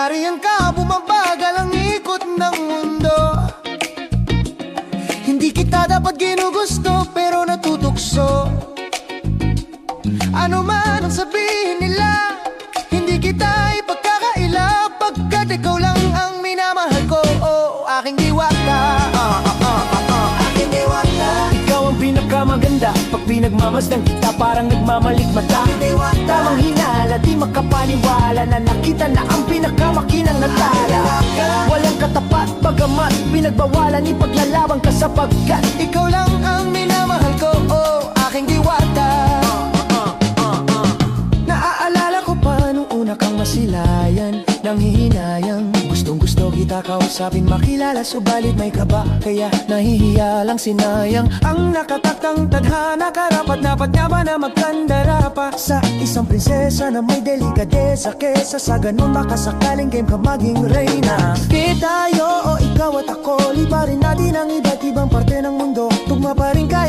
Nariyan ka, bumabagal ang ikot ng mundo. Hindi kita dapat ginugusto, pero natutukso. Ano man ang sabihin nila, hindi kita ipagkakaila, pagkat ikaw lang ang minamahal ko. Oh, aking diwata, aking diwata. Ikaw ang pinakamaganda, pag pinagmamasdan kita parang nagmamalikmata. Tamang hinala, di makapaniwala na nakita na ang pinakamakinang natala. Walang katapat, bagamat pinagbawalan, ipaglalaban ka sapagkat ikaw lang ang minamahal ko, oh, aking diwata. Naaalala ko pa nung una kang masilayan, nanghihinayang gustong gusto kita kausapin, makilala, subalit may kaba, kaya nahihiya lang, sinayang ang nakatakdang tadhana. Karapat-dapat nga ba na magkandara pa sa isang prinsesa na may delikadesa, kesa sa ganun baka sakaling game ka maging reyna. Di tayo o ikaw at ako, libarin natin ang iba't ibang parte ng mundo, tugma pa rin kayo.